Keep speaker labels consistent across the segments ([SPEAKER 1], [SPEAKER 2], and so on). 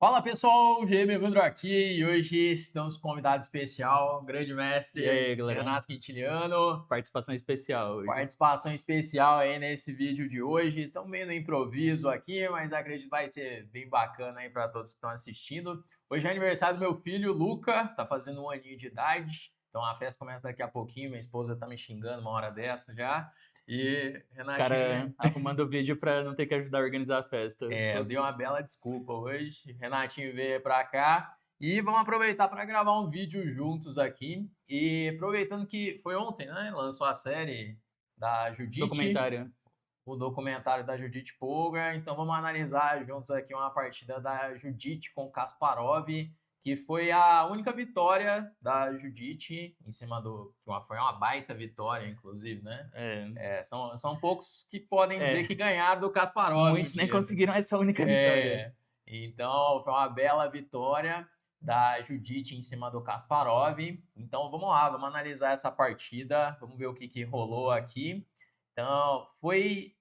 [SPEAKER 1] Fala pessoal, GM Evandro aqui e hoje estamos com um convidado especial, grande
[SPEAKER 2] E
[SPEAKER 1] mestre
[SPEAKER 2] aí, galera?
[SPEAKER 1] Renato Quintiliano.
[SPEAKER 2] Participação especial hoje.
[SPEAKER 1] Participação especial aí nesse vídeo de hoje. Estamos meio no improviso aqui, mas acredito que vai ser bem bacana aí para todos que estão assistindo. Hoje é aniversário do meu filho, Luca, tá fazendo 1 aninho de idade. Então a festa começa daqui a pouquinho. Minha esposa tá me xingando uma hora dessa já. E
[SPEAKER 2] O
[SPEAKER 1] Renatinho,
[SPEAKER 2] cara arrumando o vídeo pra não ter que ajudar a organizar a festa.
[SPEAKER 1] eu
[SPEAKER 2] Pô,
[SPEAKER 1] dei uma bela desculpa hoje. Renatinho veio pra cá e vamos aproveitar para gravar um vídeo juntos aqui. E aproveitando que foi ontem, né? Lançou a série da Judite,
[SPEAKER 2] documentário.
[SPEAKER 1] o documentário da Judite Polgar. Então vamos analisar juntos aqui uma partida da Judite com Kasparov, que foi a única vitória da Judite em cima do. Foi uma baita vitória, inclusive, né?
[SPEAKER 2] É,
[SPEAKER 1] São poucos que podem dizer
[SPEAKER 2] é,
[SPEAKER 1] que ganharam do Kasparov um
[SPEAKER 2] muitos nem
[SPEAKER 1] dia.
[SPEAKER 2] conseguiram essa única vitória.
[SPEAKER 1] É, então foi uma bela vitória da Judite em cima do Kasparov. Então vamos lá, vamos analisar essa partida, vamos ver o que rolou aqui. Então foi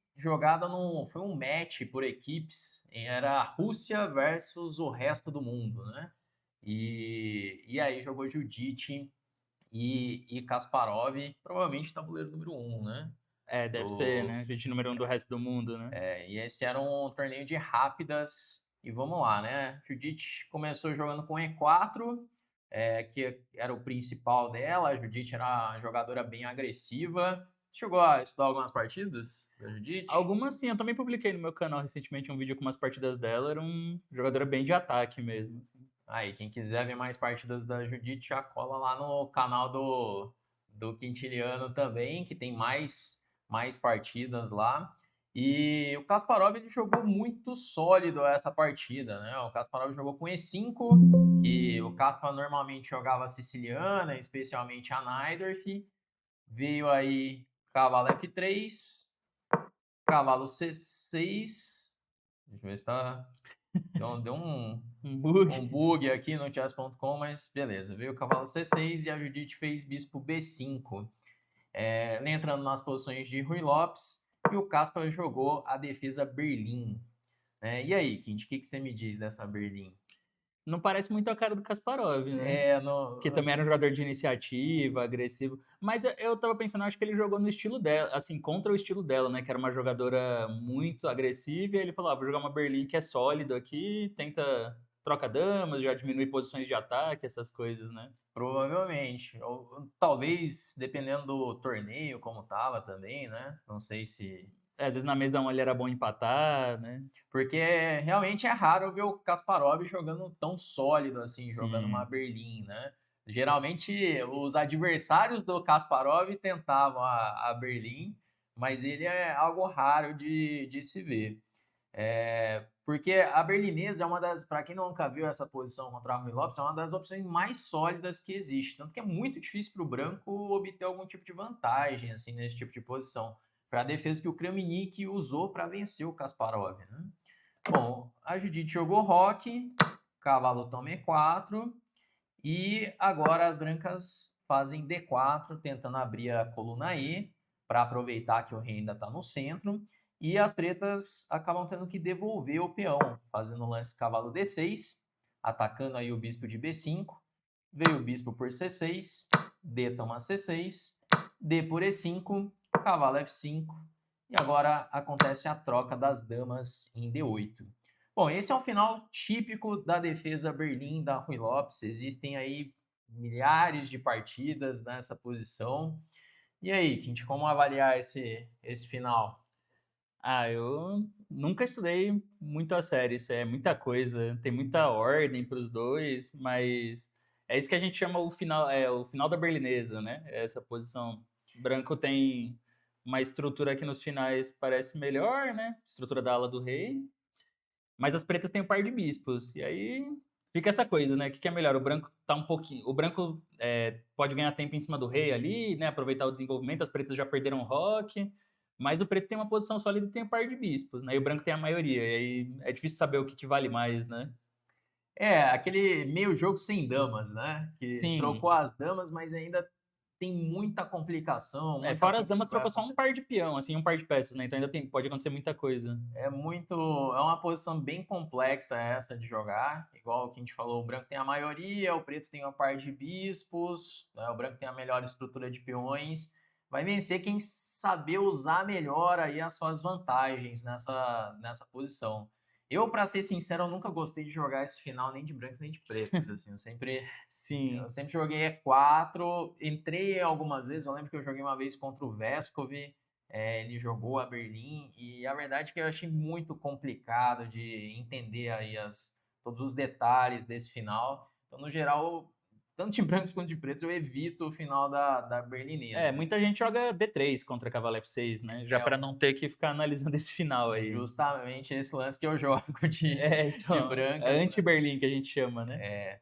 [SPEAKER 1] um match por equipes, era a Rússia versus o resto do mundo, né? E aí jogou Judite e Kasparov, provavelmente tabuleiro número um, né?
[SPEAKER 2] É, deve ser,
[SPEAKER 1] Do,
[SPEAKER 2] né? Gente número um do resto do mundo, né?
[SPEAKER 1] e esse era um torneio de rápidas. E vamos lá, né? Judite começou jogando com E4, que era o principal dela. A Judite era uma jogadora bem agressiva. Chegou a estudar algumas partidas da Judite?
[SPEAKER 2] Algumas sim, eu também publiquei no meu canal recentemente um vídeo com umas partidas dela. Era um jogadora bem de ataque mesmo, assim.
[SPEAKER 1] Aí, quem quiser ver mais partidas da Judite, já cola lá no canal do Quintiliano também, que tem mais partidas lá. E o Kasparov ele jogou muito sólido essa partida, né? O Kasparov jogou com E5, que o Kaspar normalmente jogava siciliana, especialmente a Najdorf. Veio aí cavalo F3, cavalo C6. Deixa eu ver se tá. Deu
[SPEAKER 2] Um bug.
[SPEAKER 1] um bug aqui no chess.com, mas beleza. Veio o cavalo C6 e a Judite fez bispo B5. Entrando nas posições de Rui Lopes e o Kasper jogou a defesa Berlim. E aí, Kint, o que você me diz dessa Berlim?
[SPEAKER 2] Não parece muito a cara do Kasparov, né? Que
[SPEAKER 1] No,
[SPEAKER 2] também era um jogador de iniciativa, agressivo. Mas eu tava pensando, acho que ele jogou no estilo dela, assim, contra o estilo dela, né? Que era uma jogadora muito agressiva. E ele falou: vou jogar uma Berlim que é sólido aqui, tenta troca damas, já diminui posições de ataque, essas coisas, né?
[SPEAKER 1] provavelmente. Ou, talvez, dependendo do torneio, como tava também, né? Não sei se.
[SPEAKER 2] Às vezes na mesa da uma ele era bom empatar, né?
[SPEAKER 1] Porque realmente é raro ver o Kasparov jogando tão sólido assim, jogando uma
[SPEAKER 2] Sim.
[SPEAKER 1] Berlim, né? Geralmente os adversários do Kasparov tentavam a Berlim, mas ele é algo raro de se ver. Porque a berlinesa é uma das, para quem nunca viu essa posição contra a Rui Lopes, é uma das opções mais sólidas que existe. Tanto que é muito difícil para o branco obter algum tipo de vantagem assim nesse tipo de posição. Foi a defesa que o Kramnik usou para vencer o Kasparov, né? Bom, a Judite jogou roque, cavalo toma E4 e agora as brancas fazem D4, tentando abrir a coluna E para aproveitar que o rei ainda está no centro. E as pretas acabam tendo que devolver o peão, fazendo o lance cavalo D6, atacando aí o bispo de B5. Veio o bispo por C6, D toma C6, D por E5, cavalo F5. E agora acontece a troca das damas em D8. Bom, esse é o final típico da defesa Berlim da Rui Lopes. Existem aí milhares de partidas nessa posição. E aí, Quinte, como avaliar esse final?
[SPEAKER 2] Eu nunca estudei muito a série, isso é muita coisa, tem muita ordem para os dois, mas é isso que a gente chama o final da berlinesa, né? Essa posição. O branco tem uma estrutura que nos finais parece melhor, né? Estrutura da ala do rei, mas as pretas têm o par de bispos. E aí fica essa coisa, né? O que é melhor? O branco tá um pouquinho. O branco pode ganhar tempo em cima do rei ali, né? Aproveitar o desenvolvimento. As pretas já perderam o roque. Mas o preto tem uma posição sólida e tem o par de bispos, né? E o branco tem a maioria. E aí é difícil saber o que vale mais, né?
[SPEAKER 1] Aquele meio jogo sem damas, né? Que trocou
[SPEAKER 2] Sim,
[SPEAKER 1] as damas, mas ainda tem muita complicação,
[SPEAKER 2] É,
[SPEAKER 1] muita
[SPEAKER 2] fora as
[SPEAKER 1] coisa que
[SPEAKER 2] damas
[SPEAKER 1] vai
[SPEAKER 2] trocou só um
[SPEAKER 1] acontecer.
[SPEAKER 2] par de peão, assim, um par de peças, né? Então ainda pode acontecer muita coisa.
[SPEAKER 1] É uma posição bem complexa essa de jogar, igual o que a gente falou, o branco tem a maioria, o preto tem uma par de bispos, né, o branco tem a melhor estrutura de peões. Vai vencer quem saber usar melhor aí as suas vantagens nessa posição. Eu, para ser sincero, eu nunca gostei de jogar esse final nem de brancos nem de pretos, assim, eu
[SPEAKER 2] Sim.
[SPEAKER 1] sempre joguei E4, entrei algumas vezes, eu lembro que eu joguei uma vez contra o Vescov, ele jogou a Berlim, e a verdade é que eu achei muito complicado de entender aí todos os detalhes desse final. Então, no geral, tanto de brancos quanto de pretos, eu evito o final da
[SPEAKER 2] É,
[SPEAKER 1] berlinesa.
[SPEAKER 2] muita gente joga D3 contra cavalo F6, né? Já
[SPEAKER 1] É
[SPEAKER 2] para não ter que ficar analisando esse final aí.
[SPEAKER 1] justamente esse lance que eu jogo
[SPEAKER 2] É,
[SPEAKER 1] de
[SPEAKER 2] então, é
[SPEAKER 1] brancas.
[SPEAKER 2] anti-Berlim que a gente chama, né?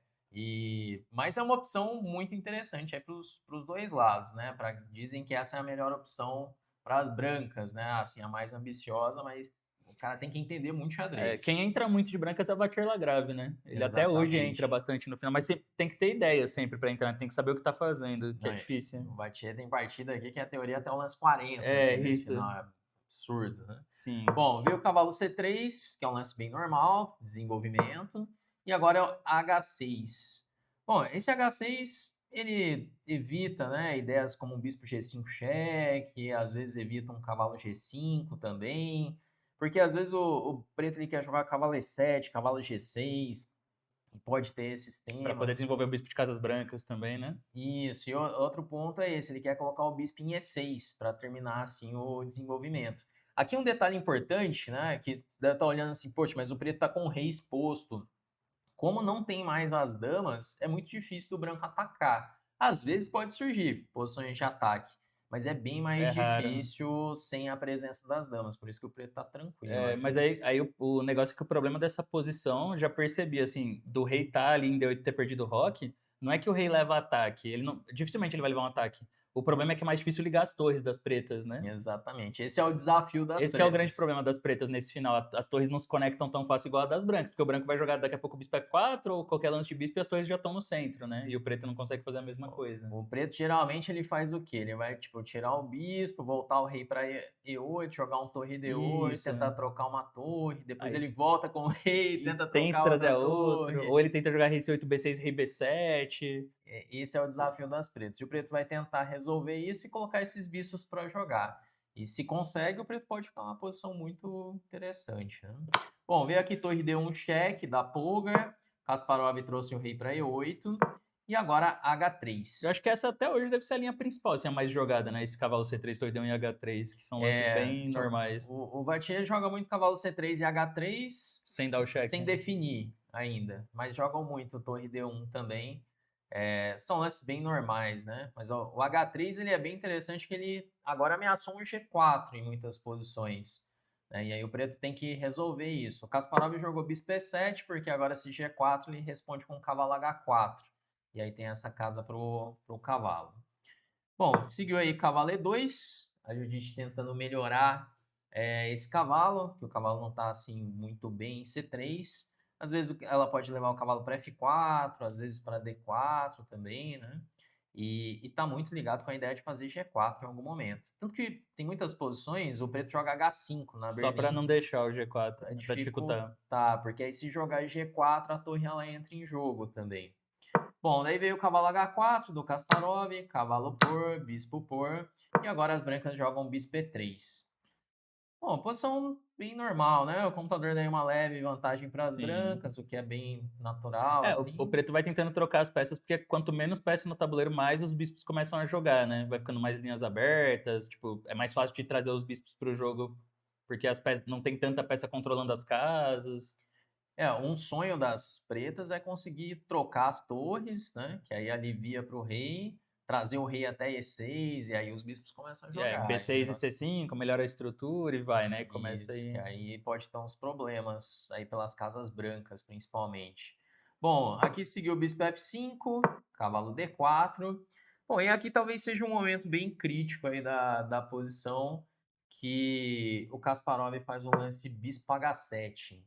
[SPEAKER 1] Mas é uma opção muito interessante para os dois lados, né? Dizem que essa é a melhor opção para as brancas, né? Assim, a mais ambiciosa, mas o cara tem que entender muito
[SPEAKER 2] É,
[SPEAKER 1] xadrez.
[SPEAKER 2] quem entra muito de brancas é o Batir Lagrave, né? Ele até hoje entra
[SPEAKER 1] Exatamente.
[SPEAKER 2] bastante no final, mas você tem que ter ideia sempre para entrar, tem que saber o que tá fazendo, que é
[SPEAKER 1] Não,
[SPEAKER 2] difícil.
[SPEAKER 1] o Batier tem partida aqui que a teoria até o lance 40,
[SPEAKER 2] É,
[SPEAKER 1] assim, nesse
[SPEAKER 2] isso.
[SPEAKER 1] final. É absurdo, né?
[SPEAKER 2] Sim.
[SPEAKER 1] Bom, veio o cavalo C3, que é um lance bem normal, desenvolvimento. E agora é o H6. Bom, esse H6, ele evita, né, ideias como um bispo G5 cheque, às vezes evita um cavalo G5 também, porque às vezes o preto ele quer jogar cavalo E7, cavalo G6, e pode ter esses
[SPEAKER 2] Para poder
[SPEAKER 1] temas.
[SPEAKER 2] desenvolver o bispo de casas brancas também, né?
[SPEAKER 1] Isso, e outro ponto é esse, ele quer colocar o bispo em E6 para terminar assim o desenvolvimento. Aqui um detalhe importante, né, que você deve estar olhando assim, poxa, mas o preto está com o rei exposto. Como não tem mais as damas, é muito difícil do branco atacar. Às vezes pode surgir posições de ataque, mas é bem mais
[SPEAKER 2] É raro.
[SPEAKER 1] difícil sem a presença das damas, por isso que o preto está tranquilo
[SPEAKER 2] É, mas
[SPEAKER 1] aqui.
[SPEAKER 2] aí o negócio é que o problema dessa posição, já percebi, assim, do rei tá ali em D8 ter perdido o roque, não é que o rei leva ataque, ele não, dificilmente ele vai levar um ataque. O problema é que é mais difícil ligar as torres das pretas, né?
[SPEAKER 1] Exatamente, esse é o desafio das
[SPEAKER 2] Esse que é o grande
[SPEAKER 1] pretas.
[SPEAKER 2] problema das pretas nesse final. As torres não se conectam tão fácil igual a das brancas, porque o branco vai jogar daqui a pouco o bispo F4 ou qualquer lance de bispo e as torres já estão no centro, né? E o preto não consegue fazer a mesma coisa.
[SPEAKER 1] O preto geralmente ele faz o quê? Ele vai tipo tirar o bispo, voltar o rei para E8, jogar um torre D8,
[SPEAKER 2] Isso.
[SPEAKER 1] tentar trocar uma torre, depois
[SPEAKER 2] Aí
[SPEAKER 1] ele volta com o rei,
[SPEAKER 2] e
[SPEAKER 1] tenta
[SPEAKER 2] tenta
[SPEAKER 1] trocar
[SPEAKER 2] trazer
[SPEAKER 1] outra
[SPEAKER 2] a outro,
[SPEAKER 1] torre.
[SPEAKER 2] ou ele tenta jogar rei C8, B6, rei B7.
[SPEAKER 1] Esse é o desafio das pretas. E o preto vai tentar resolver isso e colocar esses bispos para jogar. E se consegue, o preto pode ficar numa posição muito interessante, né? Bom, veio aqui torre D1 cheque da Polgar. Kasparov trouxe o rei para E8. E agora
[SPEAKER 2] Eu
[SPEAKER 1] H3.
[SPEAKER 2] acho que essa até hoje deve ser a linha principal, assim, a mais jogada, né? Esse cavalo C3, torre D1 e H3, que são lances bem normais,
[SPEAKER 1] O Vatien joga muito cavalo C3 e H3
[SPEAKER 2] sem dar o
[SPEAKER 1] sem
[SPEAKER 2] cheque.
[SPEAKER 1] definir ainda, mas jogam muito torre D1 também. São lances bem normais, né? Mas ó, o H3 ele é bem interessante que ele agora ameaçou um G4 em muitas posições, né? E aí o preto tem que resolver isso. O Kasparov jogou bispo E7 porque agora esse G4 ele responde com o cavalo H4. E aí tem essa casa pro cavalo. Bom, seguiu aí cavalo E2, a gente tentando melhorar esse cavalo, que o cavalo não está assim muito bem em C3. Às vezes ela pode levar o cavalo para F4, às vezes para D4 também, né? E tá muito ligado com a ideia de fazer G4 em algum momento. Tanto que tem muitas posições, o preto joga H5 na
[SPEAKER 2] Só para
[SPEAKER 1] Berlim
[SPEAKER 2] não deixar o G4,
[SPEAKER 1] para
[SPEAKER 2] né? Para dificultar.
[SPEAKER 1] dificultar, porque aí se jogar G4, a torre ela entra em jogo também. Bom, daí veio o cavalo H4 do Kasparov, cavalo por, bispo por, e agora as brancas jogam bispo E3. Bom, posição bem normal, né? O computador deu uma leve vantagem para as
[SPEAKER 2] Sim.
[SPEAKER 1] brancas, o que é bem natural,
[SPEAKER 2] É, o
[SPEAKER 1] assim.
[SPEAKER 2] preto vai tentando trocar as peças, porque quanto menos peças no tabuleiro, mais os bispos começam a jogar, né? Vai ficando mais linhas abertas, tipo, é mais fácil de trazer os bispos pro jogo, porque as peças não tem tanta peça controlando as casas.
[SPEAKER 1] Um sonho das pretas é conseguir trocar as torres, né? Que aí alivia para o rei, trazer o rei até E6, e aí os bispos começam a
[SPEAKER 2] E é,
[SPEAKER 1] jogar. Aí o
[SPEAKER 2] B6 e
[SPEAKER 1] negócio
[SPEAKER 2] C5, melhora a estrutura e vai, né? Começa
[SPEAKER 1] Isso, que
[SPEAKER 2] aí.
[SPEAKER 1] aí pode ter uns problemas aí pelas casas brancas, principalmente. Bom, aqui seguiu o bispo F5, cavalo D4. Bom, e aqui talvez seja um momento bem crítico aí da posição que o Kasparov faz o lance bispo H7.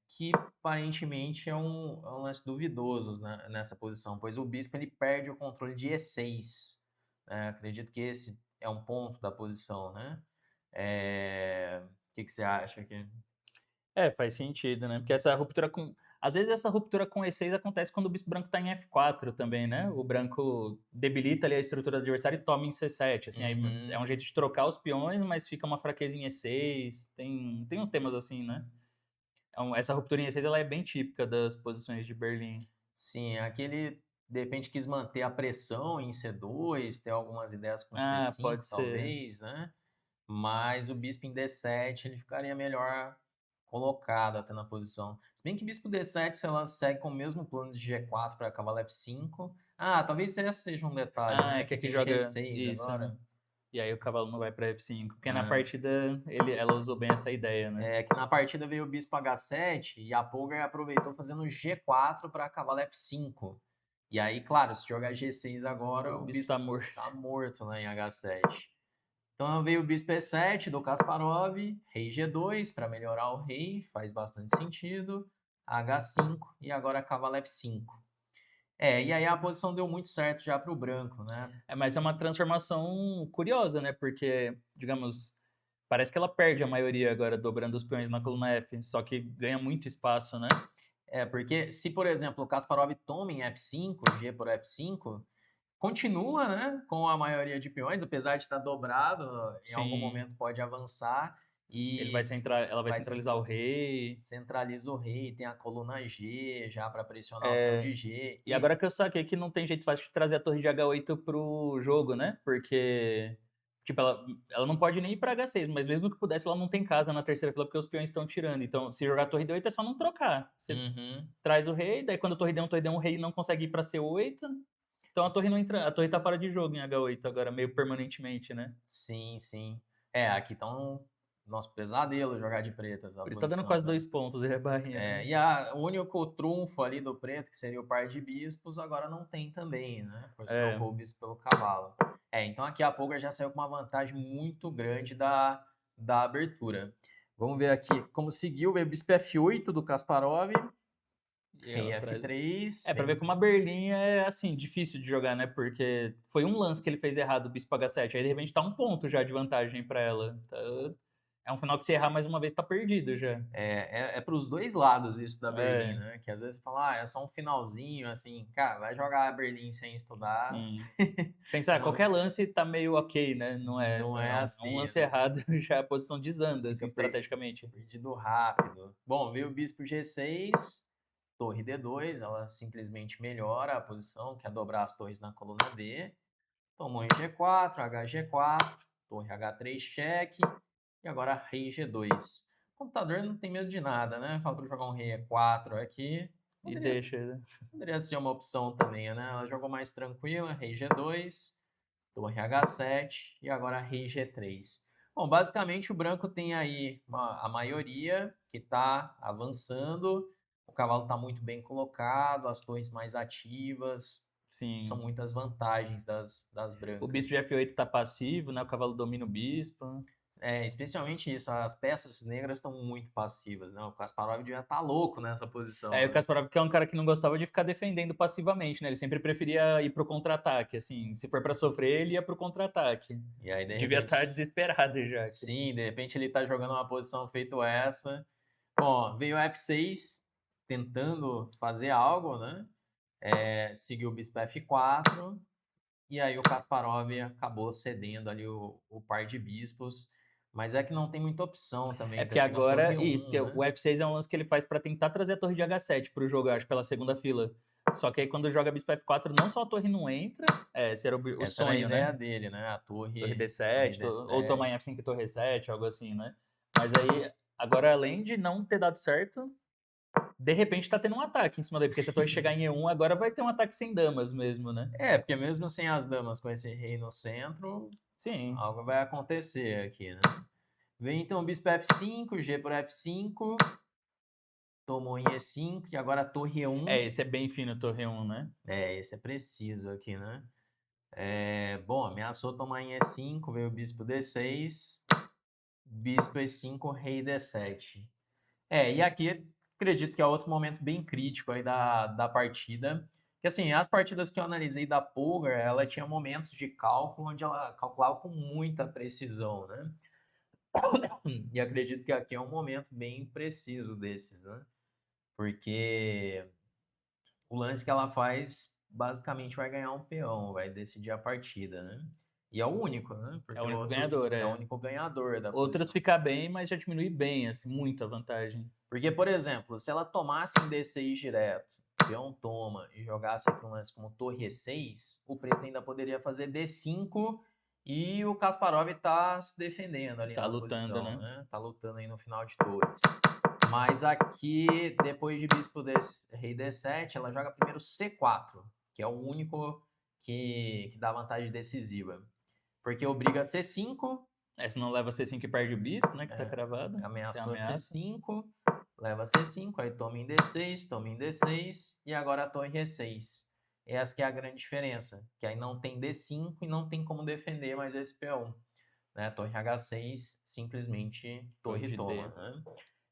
[SPEAKER 1] que aparentemente é um lance duvidoso, né, nessa posição, pois o bispo ele perde o controle de E6. Né? Acredito que esse é um ponto da posição, né? O que você acha aqui?
[SPEAKER 2] Faz sentido, né? Porque essa ruptura com. Às vezes essa ruptura com E6 acontece quando o bispo branco tá em F4 também, né? O branco debilita ali a estrutura do adversário e toma em C7. Assim, aí é
[SPEAKER 1] Uhum.
[SPEAKER 2] um jeito de trocar os peões, mas fica uma fraqueza em E6. Tem uns temas assim, né? Essa ruptura em E6 ela é bem típica das posições de Berlim.
[SPEAKER 1] Sim, aqui ele de repente quis manter a pressão em C2, ter algumas ideias com
[SPEAKER 2] Ah,
[SPEAKER 1] C5,
[SPEAKER 2] pode ser.
[SPEAKER 1] talvez, né? Mas o bispo em D7 ele ficaria melhor colocado até na posição. Se bem que bispo D7, se ela segue com o mesmo plano de G4 para cavalo F5. Ah, talvez esse seja um detalhe,
[SPEAKER 2] Ah, é
[SPEAKER 1] né?
[SPEAKER 2] que
[SPEAKER 1] Que
[SPEAKER 2] aqui
[SPEAKER 1] tem
[SPEAKER 2] joga
[SPEAKER 1] G6
[SPEAKER 2] isso.
[SPEAKER 1] agora.
[SPEAKER 2] E aí o cavalo não vai pra F5. Porque na
[SPEAKER 1] Ah,
[SPEAKER 2] partida ela usou bem essa ideia, né?
[SPEAKER 1] que na partida veio o bispo H7 e a Polgar aproveitou fazendo G4 para cavalo F5. E aí, claro, se jogar G6 agora,
[SPEAKER 2] O
[SPEAKER 1] o
[SPEAKER 2] bispo
[SPEAKER 1] bispo
[SPEAKER 2] tá morto.
[SPEAKER 1] tá morto, né, em H7. Então veio o bispo E7 do Kasparov, rei G2 para melhorar o rei, faz bastante sentido. H5 e agora cavalo F5. E aí a posição deu muito certo já para o branco, né?
[SPEAKER 2] Mas é uma transformação curiosa, né? Porque, digamos, parece que ela perde a maioria agora, dobrando os peões na coluna F, só que ganha muito espaço, né?
[SPEAKER 1] Porque se, por exemplo, o Kasparov toma em F5, G por F5, continua, né, com a maioria de peões, apesar de estar dobrado, em algum
[SPEAKER 2] Sim,
[SPEAKER 1] momento pode avançar e
[SPEAKER 2] ela vai
[SPEAKER 1] vai
[SPEAKER 2] centralizar o rei.
[SPEAKER 1] centraliza o rei, tem a coluna G já para pressionar o peão de G.
[SPEAKER 2] E agora que eu saquei que não tem jeito fácil de trazer a torre de H8 pro jogo, né? Porque, tipo, ela não pode nem ir pra H6, mas mesmo que pudesse, ela não tem casa na terceira fila porque os peões estão tirando. Então, se jogar torre D8 é só não trocar. Você
[SPEAKER 1] Uhum.
[SPEAKER 2] traz o rei, daí quando a torre D1, o rei não consegue ir pra C8. Então a torre não entra, a torre tá fora de jogo em H8 agora, meio permanentemente, né?
[SPEAKER 1] Sim, sim. Aqui tá um nosso pesadelo jogar de pretas a
[SPEAKER 2] Por isso tá dando
[SPEAKER 1] posição,
[SPEAKER 2] quase
[SPEAKER 1] né?
[SPEAKER 2] 2 pontos e é barrinha.
[SPEAKER 1] O único trunfo ali do preto, que seria o par de bispos, agora não tem também, né? Pois
[SPEAKER 2] É,
[SPEAKER 1] trocou o bispo pelo cavalo. Então aqui a Polgar já saiu com uma vantagem muito grande da abertura. Vamos ver aqui como seguiu. Veio o bispo F8 do Kasparov,
[SPEAKER 2] e
[SPEAKER 1] rei
[SPEAKER 2] ela traz.
[SPEAKER 1] F3,
[SPEAKER 2] É, pra ver como a Berlim é, assim, difícil de jogar, né? Porque foi um lance que ele fez errado, o bispo H7. Aí, de repente, tá um ponto já de vantagem pra ela. É um final que se errar mais uma vez, tá perdido já.
[SPEAKER 1] para os dois lados isso da Berlim,
[SPEAKER 2] É,
[SPEAKER 1] né? Que às vezes você fala, é só um finalzinho, assim, cara, vai jogar a Berlim sem estudar.
[SPEAKER 2] sim. Pensar,
[SPEAKER 1] Não,
[SPEAKER 2] qualquer lance tá meio ok, né? Não é.
[SPEAKER 1] não é
[SPEAKER 2] É um
[SPEAKER 1] assim,
[SPEAKER 2] lance errado, já a posição desanda, assim,
[SPEAKER 1] fica
[SPEAKER 2] estrategicamente.
[SPEAKER 1] perdido rápido. Bom, veio o bispo G6, torre D2, ela simplesmente melhora a posição, quer dobrar as torres na coluna D. Tomou em G4, HG4, torre H3 cheque, e agora rei G2. O computador não tem medo de nada, né? Fala para jogar um rei E4 aqui.
[SPEAKER 2] E
[SPEAKER 1] Poderia,
[SPEAKER 2] deixa, né?
[SPEAKER 1] poderia ser uma opção também, né? Ela jogou mais tranquila, rei G2, torre H7 e agora rei G3. Bom, basicamente o branco tem aí a maioria que está avançando, o cavalo está muito bem colocado, as torres mais ativas, são
[SPEAKER 2] Sim.
[SPEAKER 1] muitas vantagens das
[SPEAKER 2] O bispo de
[SPEAKER 1] brancas.
[SPEAKER 2] F8 tá passivo, né? O cavalo domina o bispo.
[SPEAKER 1] Especialmente isso, as peças negras estão muito passivas, né? O Kasparov devia estar louco nessa posição,
[SPEAKER 2] É, o
[SPEAKER 1] né?
[SPEAKER 2] Kasparov que é um cara que não gostava de ficar defendendo passivamente, né? Ele sempre preferia ir pro contra-ataque, assim. Se for pra sofrer, ele ia pro contra-ataque.
[SPEAKER 1] E aí, de
[SPEAKER 2] Devia estar
[SPEAKER 1] repente,
[SPEAKER 2] desesperado já aqui.
[SPEAKER 1] sim, de repente ele está jogando uma posição feito essa. Bom, veio o F6 tentando fazer algo, né? Seguiu o bispo F4 e aí o Kasparov acabou cedendo ali o par de bispos, mas é que não tem muita opção
[SPEAKER 2] É
[SPEAKER 1] também, tá
[SPEAKER 2] porque
[SPEAKER 1] chegando torre
[SPEAKER 2] agora, isso,
[SPEAKER 1] 1,
[SPEAKER 2] porque
[SPEAKER 1] né?
[SPEAKER 2] o F6 é um lance que ele faz pra tentar trazer a torre de H7 pro jogo, acho, pela segunda fila. Só que aí quando joga bispo F4, não só a torre não entra, esse era o
[SPEAKER 1] Essa era a
[SPEAKER 2] sonho,
[SPEAKER 1] ideia
[SPEAKER 2] né?
[SPEAKER 1] dele, né? A
[SPEAKER 2] Torre
[SPEAKER 1] torre
[SPEAKER 2] D7, ou tomar em
[SPEAKER 1] D7.
[SPEAKER 2] F5 e torre E7, algo assim, né? Mas aí, agora além de não ter dado certo, de repente tá tendo um ataque em cima dele, porque se a torre chegar em E1, agora vai ter um ataque sem damas mesmo, né?
[SPEAKER 1] Porque mesmo sem as damas com esse rei no centro,
[SPEAKER 2] Sim.
[SPEAKER 1] algo vai acontecer aqui, né? Vem então o bispo F5, G por F5, tomou em E5 e agora a torre E1.
[SPEAKER 2] Esse é bem fino, torre 1, né?
[SPEAKER 1] Esse é preciso aqui, né? Bom, ameaçou tomar em E5, veio o bispo D6, bispo E5, rei D7. E aqui acredito que é outro momento bem crítico aí da partida. Que assim, as partidas que eu analisei da Poker, ela tinha momentos de cálculo onde ela calculava com muita precisão, né? E acredito que aqui é um momento bem preciso desses, né? Porque o lance que ela faz basicamente vai ganhar um peão, vai decidir a partida, né? E é o único, né?
[SPEAKER 2] É o
[SPEAKER 1] Porque
[SPEAKER 2] único
[SPEAKER 1] outros
[SPEAKER 2] ganhador,
[SPEAKER 1] é o
[SPEAKER 2] é.
[SPEAKER 1] único ganhador da
[SPEAKER 2] Outras
[SPEAKER 1] posição.
[SPEAKER 2] ficar bem, mas já diminui bem, assim, muito a vantagem.
[SPEAKER 1] Porque, por exemplo, se ela tomasse em D6 direto, peão toma e jogasse aqui um lance como torre E6, o preto ainda poderia fazer D5 e o Kasparov tá se defendendo ali
[SPEAKER 2] Tá
[SPEAKER 1] na
[SPEAKER 2] lutando,
[SPEAKER 1] posição,
[SPEAKER 2] né?
[SPEAKER 1] né? Tá lutando aí no final de torres. Mas aqui, depois de bispo rei D7, ela joga primeiro C4, que é o único que dá vantagem decisiva. Porque obriga C5,
[SPEAKER 2] Se não leva C5 e perde o bispo, né? Que tá cravado. Tem
[SPEAKER 1] ameaçou
[SPEAKER 2] ameaça.
[SPEAKER 1] C5, leva C5, aí toma em D6, toma em D6 e agora a torre E6. Essa que é a grande diferença, que aí não tem D5 e não tem como defender mais esse peão. Né? Torre H6, simplesmente torre
[SPEAKER 2] De
[SPEAKER 1] toma.
[SPEAKER 2] D.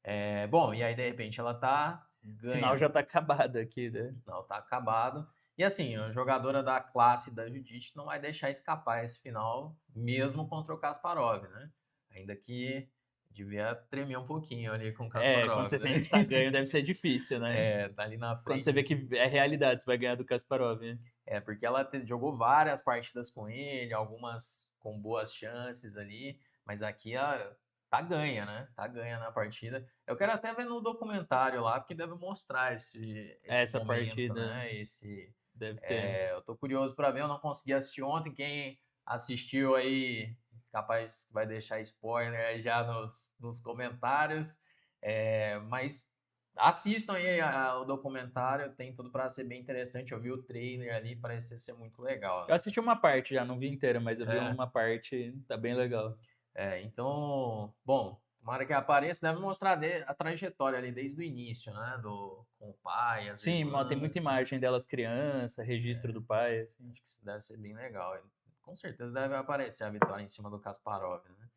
[SPEAKER 1] Né? Bom, e aí de repente ela tá
[SPEAKER 2] O final já
[SPEAKER 1] ganhando.
[SPEAKER 2] tá acabado aqui, né?
[SPEAKER 1] Não, tá acabado. E assim, a jogadora da classe da Judite não vai deixar escapar esse final, mesmo contra o Kasparov, né? Ainda que devia tremer um pouquinho ali com o
[SPEAKER 2] Quando
[SPEAKER 1] Kasparov,
[SPEAKER 2] você
[SPEAKER 1] né?
[SPEAKER 2] sente que tá ganho, deve ser difícil, né?
[SPEAKER 1] Tá ali na
[SPEAKER 2] Quando você
[SPEAKER 1] frente.
[SPEAKER 2] vê que é realidade, você vai ganhar do Kasparov.
[SPEAKER 1] Porque ela jogou várias partidas com ele, algumas com boas chances ali, mas aqui tá ganha, né? Tá ganha na partida. Eu quero até ver no documentário lá, porque deve mostrar esse
[SPEAKER 2] Essa
[SPEAKER 1] momento,
[SPEAKER 2] partida
[SPEAKER 1] né? Esse,
[SPEAKER 2] deve ter.
[SPEAKER 1] eu tô curioso para ver, eu não consegui assistir ontem. Quem assistiu aí, capaz que vai deixar spoiler aí já nos comentários. Mas assistam aí o documentário, tem tudo para ser bem interessante. Eu vi o trailer ali, parece ser muito legal,
[SPEAKER 2] Eu
[SPEAKER 1] né?
[SPEAKER 2] assisti uma parte já, não vi inteira, mas eu vi
[SPEAKER 1] É,
[SPEAKER 2] uma parte, tá bem legal.
[SPEAKER 1] então, bom, tomara que apareça, deve mostrar a trajetória ali desde o início, né? Com o pai, as
[SPEAKER 2] Sim, tem muita
[SPEAKER 1] irmãs, né?
[SPEAKER 2] imagem delas criança, registro do pai, assim.
[SPEAKER 1] Acho que isso deve ser bem legal. Com certeza deve aparecer a vitória em cima do Kasparov, né?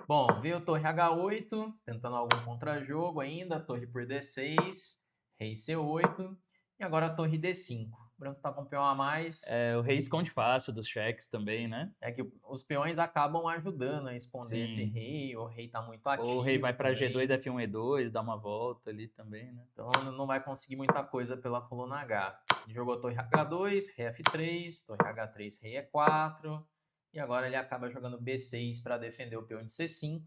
[SPEAKER 1] Bom, veio torre H8, tentando algum contra-jogo ainda, torre por D6, rei C8 e agora a torre D5. O branco tá com um peão a mais.
[SPEAKER 2] O rei esconde fácil dos cheques também, né?
[SPEAKER 1] É que os peões acabam ajudando a esconder esse
[SPEAKER 2] Sim.
[SPEAKER 1] rei, o rei tá muito
[SPEAKER 2] Ou o rei vai
[SPEAKER 1] ativo
[SPEAKER 2] pra G2,
[SPEAKER 1] também.
[SPEAKER 2] F1, E2, dá uma volta ali também, né?
[SPEAKER 1] Então não vai conseguir muita coisa pela coluna H. Jogou torre H2, rei F3, torre H3, rei E4. E agora ele acaba jogando B6 para defender o peão de C5.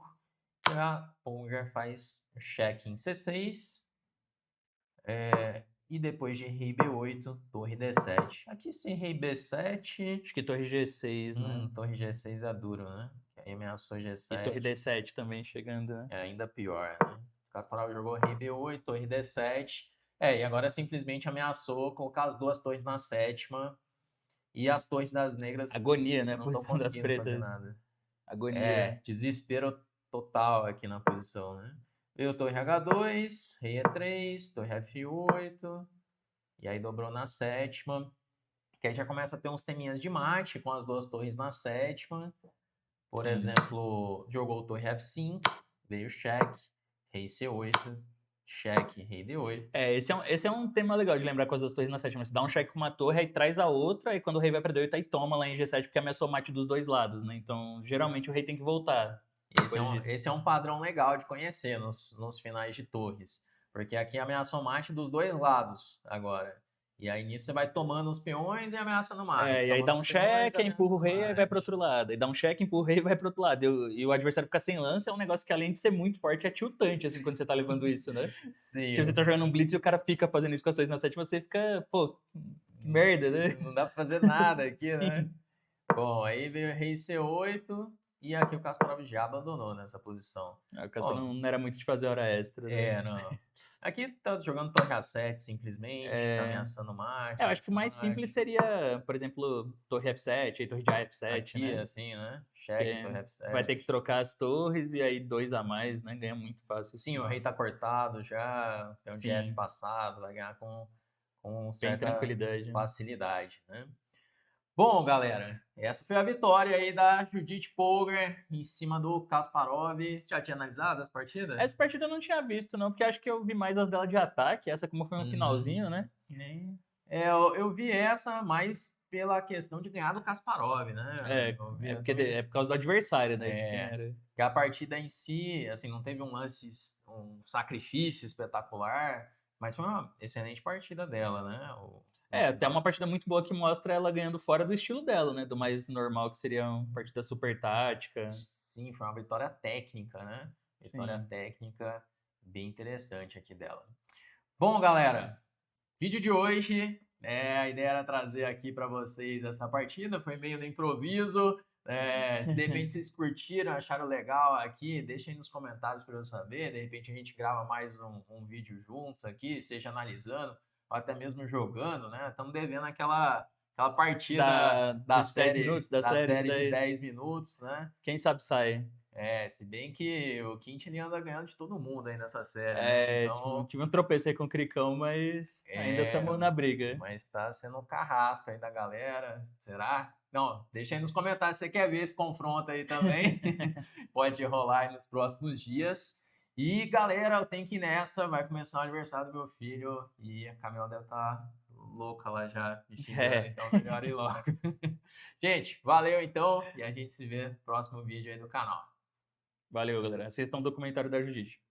[SPEAKER 1] E a Polgar faz cheque em C6. E depois de rei B8, torre D7. Aqui sem rei B7.
[SPEAKER 2] Acho que torre G6, né?
[SPEAKER 1] Torre G6 é duro, né? Aí ameaçou
[SPEAKER 2] E torre
[SPEAKER 1] G7.
[SPEAKER 2] D7 também chegando, né?
[SPEAKER 1] É ainda pior, né? Kasparov jogou rei B8, torre D7. E agora simplesmente ameaçou colocar as duas torres na sétima. E as torres das negras
[SPEAKER 2] Agonia, né?
[SPEAKER 1] não estão
[SPEAKER 2] Posição das
[SPEAKER 1] conseguindo fazer
[SPEAKER 2] pretas.
[SPEAKER 1] nada.
[SPEAKER 2] Agonia.
[SPEAKER 1] Desespero total aqui na posição, né? Veio torre H2, rei E3, torre F8. E aí dobrou na sétima. Que aí já começa a ter uns teminhas de mate com as duas torres na sétima. Por
[SPEAKER 2] Sim.
[SPEAKER 1] exemplo, jogou torre F5, veio cheque, rei C8, cheque, rei D8.
[SPEAKER 2] Esse é um tema legal de lembrar com as duas torres na sétima. Você dá um cheque com uma torre, aí traz a outra, aí quando o rei vai pra D8, aí toma lá em G7, porque ameaçou o mate dos dois lados, né? Então, geralmente o rei tem que voltar depois disso.
[SPEAKER 1] Esse é um padrão legal de conhecer nos finais de torres. Porque aqui ameaçou mate dos dois lados agora. E aí nisso você vai tomando os peões e ameaça no mate.
[SPEAKER 2] E aí
[SPEAKER 1] Tomando
[SPEAKER 2] dá
[SPEAKER 1] os
[SPEAKER 2] um
[SPEAKER 1] peões e
[SPEAKER 2] cheque, aí
[SPEAKER 1] ameaça
[SPEAKER 2] empurra o
[SPEAKER 1] no
[SPEAKER 2] rei, aí vai pro
[SPEAKER 1] mate.
[SPEAKER 2] outro lado. Aí dá um cheque, empurra o rei e vai pro outro lado. E o adversário fica sem lance, é um negócio que além de ser muito forte, é tiltante, assim, quando você tá levando isso, né? Tipo, você
[SPEAKER 1] Sim,
[SPEAKER 2] tá jogando um blitz e o cara fica fazendo isso com as torres na sétima, você fica, pô, que merda, né?
[SPEAKER 1] não dá pra fazer nada aqui, né?
[SPEAKER 2] Sim.
[SPEAKER 1] Bom, aí veio rei C8 e aqui o Kasparov já abandonou nessa posição.
[SPEAKER 2] O Casper
[SPEAKER 1] Bom,
[SPEAKER 2] não era muito de fazer hora extra, né?
[SPEAKER 1] não. Aqui tá jogando torre A7 simplesmente, tá ameaçando mate,
[SPEAKER 2] Eu acho que o
[SPEAKER 1] ameaçando
[SPEAKER 2] mais simples
[SPEAKER 1] mate.
[SPEAKER 2] seria, por exemplo, torre F7, aí torre de A F7,
[SPEAKER 1] Aqui,
[SPEAKER 2] né?
[SPEAKER 1] assim, né? Cheque,
[SPEAKER 2] Que
[SPEAKER 1] torre
[SPEAKER 2] vai ter que
[SPEAKER 1] F7.
[SPEAKER 2] trocar as torres e aí dois a mais, né? Ganha muito fácil esse
[SPEAKER 1] Sim, o rei
[SPEAKER 2] final.
[SPEAKER 1] tá cortado já, tem um F
[SPEAKER 2] Sim,
[SPEAKER 1] passado, vai ganhar com
[SPEAKER 2] bem
[SPEAKER 1] certa
[SPEAKER 2] tranquilidade.
[SPEAKER 1] facilidade, né? Bom, galera, essa foi a vitória aí da Judith Polgar em cima do Kasparov. Você já tinha analisado essa partida?
[SPEAKER 2] Essa partida eu não tinha visto, não, porque acho que eu vi mais as dela de ataque. Essa, como foi um
[SPEAKER 1] Uhum.
[SPEAKER 2] finalzinho, né? Nem.
[SPEAKER 1] Eu vi essa mais pela questão de ganhar do Kasparov, né?
[SPEAKER 2] É,
[SPEAKER 1] Eu
[SPEAKER 2] é,
[SPEAKER 1] vi,
[SPEAKER 2] porque é por causa do adversário, né? De quem
[SPEAKER 1] é,
[SPEAKER 2] era.
[SPEAKER 1] que a partida em si, assim, não teve um lance, um sacrifício espetacular, mas foi uma excelente partida dela, né? No
[SPEAKER 2] É, até uma
[SPEAKER 1] final.
[SPEAKER 2] partida muito boa que mostra ela ganhando fora do estilo dela, né? Do mais normal, que seria uma partida super tática.
[SPEAKER 1] Sim, foi uma vitória técnica, né? Vitória
[SPEAKER 2] Sim.
[SPEAKER 1] técnica bem interessante aqui dela. Bom, galera, vídeo de hoje, a ideia era trazer aqui para vocês essa partida, foi meio no improviso. Se de repente vocês curtiram, acharam legal aqui, deixem aí nos comentários para eu saber. De repente a gente grava mais um vídeo juntos aqui, seja analisando ou até mesmo jogando, né? Estamos devendo aquela partida da
[SPEAKER 2] Dos 10
[SPEAKER 1] série,
[SPEAKER 2] minutos, da
[SPEAKER 1] da
[SPEAKER 2] série de
[SPEAKER 1] série de
[SPEAKER 2] 10.
[SPEAKER 1] 10 minutos, né?
[SPEAKER 2] Quem sabe sai.
[SPEAKER 1] Se bem que o Quintily anda ganhando de todo mundo aí nessa série, né?
[SPEAKER 2] É,
[SPEAKER 1] Então,
[SPEAKER 2] tive um tropeço aí com o Cricão, mas ainda
[SPEAKER 1] é,
[SPEAKER 2] estamos na briga.
[SPEAKER 1] mas tá sendo um carrasco aí da galera. Será? Não, deixa aí nos comentários se você quer ver esse confronto aí também. Pode rolar aí nos próximos dias. E galera, eu tenho que ir nessa. Vai começar o aniversário do meu filho e a Camila deve estar louca lá já me xingando,
[SPEAKER 2] É.
[SPEAKER 1] então melhor ir logo. Gente, valeu então e a gente se vê no próximo vídeo aí do canal.
[SPEAKER 2] Valeu, galera. Assistam o documentário da Judite.